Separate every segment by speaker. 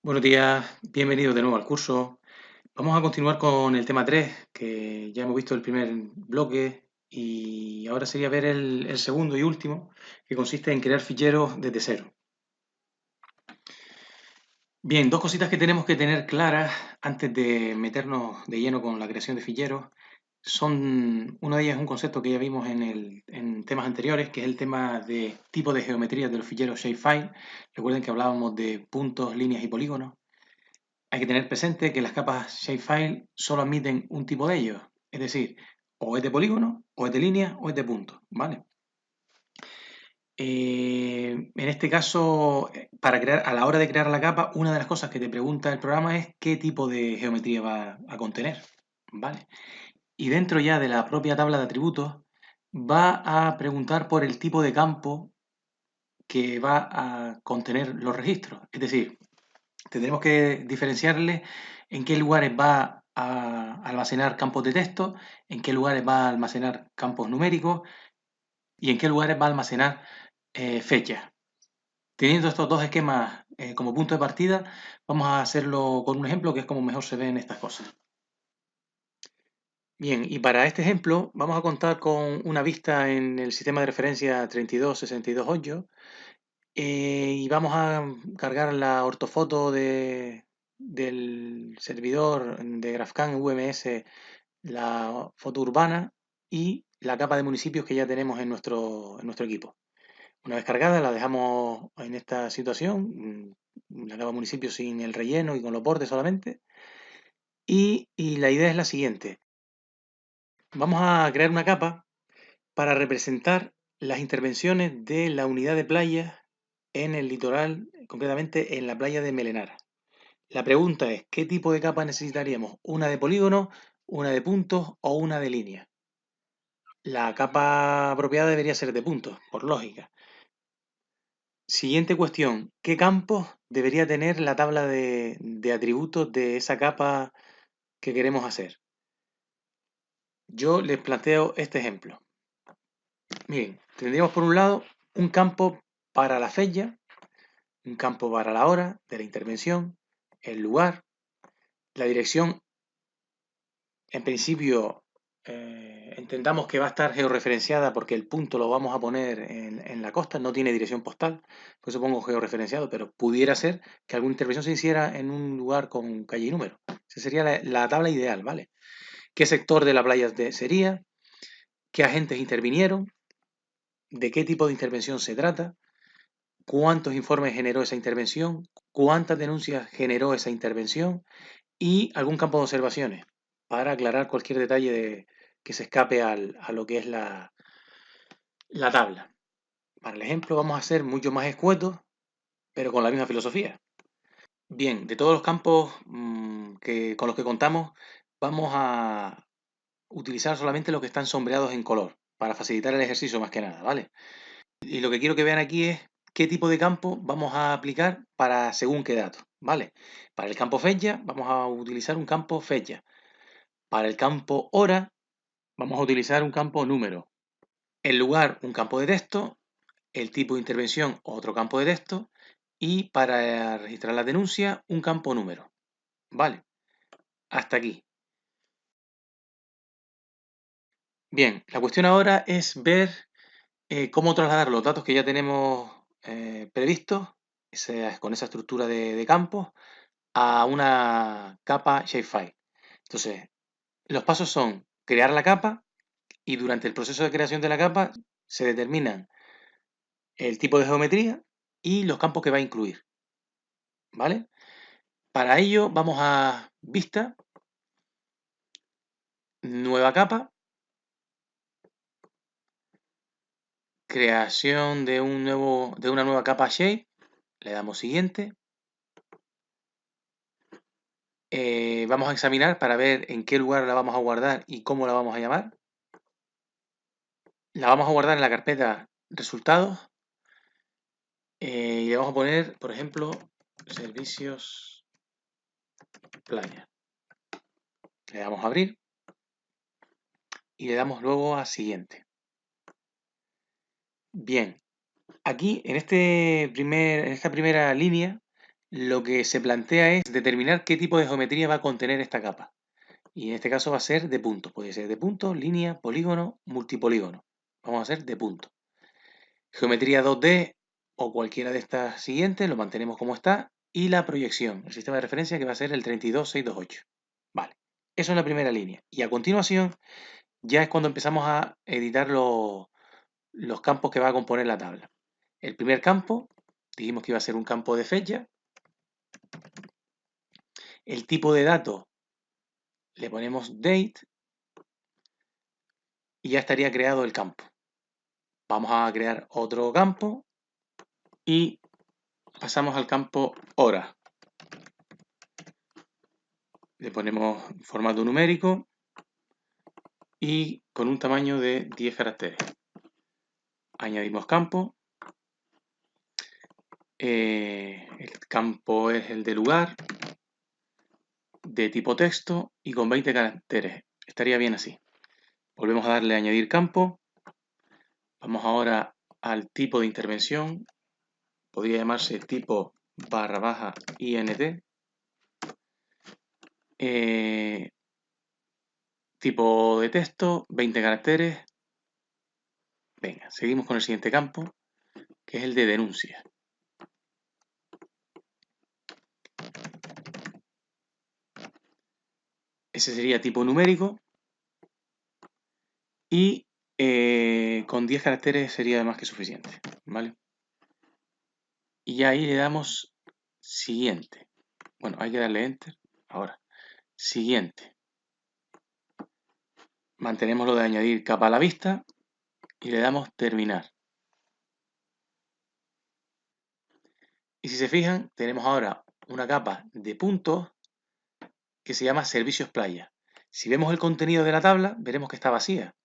Speaker 1: Buenos días, bienvenidos de nuevo al curso. Vamos a continuar con el tema 3, que ya hemos visto el primer bloque y ahora sería ver el segundo y último, que consiste en crear ficheros desde cero. Bien, dos cositas que tenemos que tener claras antes de meternos de lleno con la creación de ficheros. Una de ellas es un concepto que ya vimos en temas anteriores, que es el tema de tipo de geometría de los ficheros shapefile. Recuerden que hablábamos de puntos, líneas y polígonos. Hay que tener presente que las capas shapefile solo admiten un tipo de ellos, es decir, o es de polígono, o es de línea, o es de punto, ¿vale? En este caso, a la hora de crear la capa, una de las cosas que te pregunta el programa es qué tipo de geometría va a contener, ¿vale? Y dentro ya de la propia tabla de atributos, va a preguntar por el tipo de campo que va a contener los registros. Es decir, tendremos que diferenciarle en qué lugares va a almacenar campos de texto, en qué lugares va a almacenar campos numéricos y en qué lugares va a almacenar fechas. Teniendo estos dos esquemas como punto de partida, vamos a hacerlo con un ejemplo que es como mejor se ven estas cosas. Bien, y para este ejemplo vamos a contar con una vista en el sistema de referencia 32628 y vamos a cargar la ortofoto del servidor de GraphCAM VMS, la foto urbana y la capa de municipios que ya tenemos en nuestro equipo. Una vez cargada la dejamos en esta situación, la capa de municipios sin el relleno y con los bordes solamente. Y la idea es la siguiente. Vamos a crear una capa para representar las intervenciones de la unidad de playas en el litoral, concretamente en la playa de Melenara. La pregunta es, ¿qué tipo de capa necesitaríamos? ¿Una de polígono, una de puntos o una de línea? La capa apropiada debería ser de puntos, por lógica. Siguiente cuestión, ¿qué campos debería tener la tabla de atributos de esa capa que queremos hacer? Yo les planteo este ejemplo. Miren, tendríamos por un lado un campo para la fecha, un campo para la hora de la intervención, el lugar, la dirección. En principio, entendamos que va a estar georreferenciada porque el punto lo vamos a poner en la costa, no tiene dirección postal, por eso pongo georreferenciado, pero pudiera ser que alguna intervención se hiciera en un lugar con calle y número. Esa sería la tabla ideal, ¿vale? ¿Qué sector de la playa sería? ¿Qué agentes intervinieron? ¿De qué tipo de intervención se trata? ¿Cuántos informes generó esa intervención? ¿Cuántas denuncias generó esa intervención? Y algún campo de observaciones para aclarar cualquier detalle que se escape a lo que es la tabla. Para el ejemplo vamos a ser mucho más escuetos, pero con la misma filosofía. Bien, de todos los campos con los que contamos, vamos a utilizar solamente los que están sombreados en color, para facilitar el ejercicio más que nada, ¿vale? Y lo que quiero que vean aquí es qué tipo de campo vamos a aplicar para según qué dato, ¿vale? Para el campo fecha vamos a utilizar un campo fecha. Para el campo hora vamos a utilizar un campo número. El lugar, un campo de texto. El tipo de intervención, otro campo de texto. Y para registrar la denuncia, un campo número. Vale, hasta aquí. Bien, la cuestión ahora es ver cómo trasladar los datos que ya tenemos previstos, con esa estructura de campos, a una capa shapefile. Entonces, los pasos son crear la capa y durante el proceso de creación de la capa se determinan el tipo de geometría y los campos que va a incluir, ¿vale? Para ello vamos a vista, nueva capa, creación de una nueva capa shape, le damos siguiente. Vamos a examinar para ver en qué lugar la vamos a guardar y cómo la vamos a llamar. La vamos a guardar en la carpeta resultados y le vamos a poner, por ejemplo, servicios playa. Le damos a abrir y le damos luego a siguiente. Bien, aquí en esta primera línea lo que se plantea es determinar qué tipo de geometría va a contener esta capa. Y en este caso va a ser de puntos. Puede ser de puntos, línea, polígono, multipolígono. Vamos a hacer de puntos. Geometría 2D o cualquiera de estas siguientes lo mantenemos como está. Y la proyección, el sistema de referencia que va a ser el 32628. Vale, eso es la primera línea. Y a continuación ya es cuando empezamos a editar los campos que va a componer la tabla. El primer campo, dijimos que iba a ser un campo de fecha. El tipo de dato le ponemos date y ya estaría creado el campo. Vamos a crear otro campo y pasamos al campo hora. Le ponemos formato numérico y con un tamaño de 10 caracteres. Añadimos campo. El campo es el de lugar, de tipo texto y con 20 caracteres. Estaría bien así. Volvemos a darle a añadir campo. Vamos ahora al tipo de intervención. Podría llamarse tipo /int. Tipo de texto, 20 caracteres. Venga, seguimos con el siguiente campo, que es el de denuncia. Ese sería tipo numérico. Y con 10 caracteres sería más que suficiente, ¿vale? Y ahí le damos siguiente. Bueno, hay que darle enter. Ahora, siguiente. Mantenemos lo de añadir capa a la vista y le damos terminar. Y si se fijan, tenemos ahora una capa de puntos que se llama servicios playa. Si vemos el contenido de la tabla, veremos que está vacía,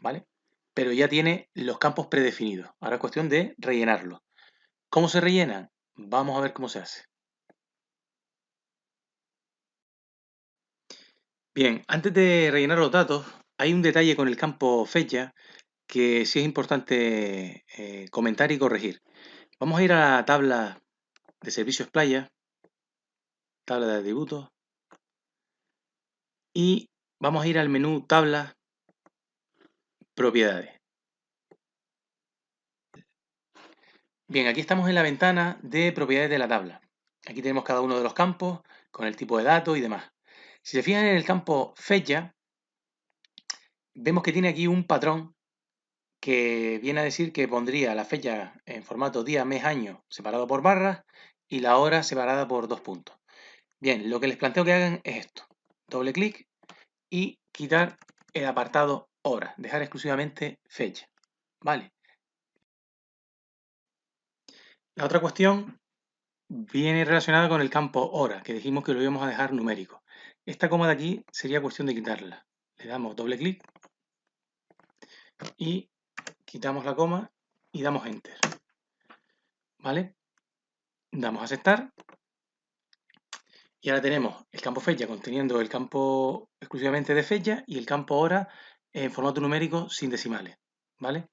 Speaker 1: ¿vale? Pero ya tiene los campos predefinidos. Ahora es cuestión de rellenarlos. ¿Cómo se rellenan? Vamos a ver cómo se hace. Bien, antes de rellenar los datos, hay un detalle con el campo fecha que sí es importante comentar y corregir. Vamos a ir a la tabla de servicios playa, tabla de atributos, y vamos a ir al menú tabla, propiedades. Bien, aquí estamos en la ventana de propiedades de la tabla. Aquí tenemos cada uno de los campos con el tipo de datos y demás. Si se fijan en el campo fecha, vemos que tiene aquí un patrón que viene a decir que pondría la fecha en formato día, mes, año separado por barras y la hora separada por 2 puntos. Bien, lo que les planteo que hagan es esto. Doble clic y quitar el apartado hora, dejar exclusivamente fecha. Vale. La otra cuestión viene relacionada con el campo hora, que dijimos que lo íbamos a dejar numérico. Esta coma de aquí sería cuestión de quitarla. Le damos doble clic y quitamos la coma y damos enter. ¿Vale? Damos a aceptar. Y ahora tenemos el campo fecha conteniendo el campo exclusivamente de fecha y el campo hora en formato numérico sin decimales. ¿Vale?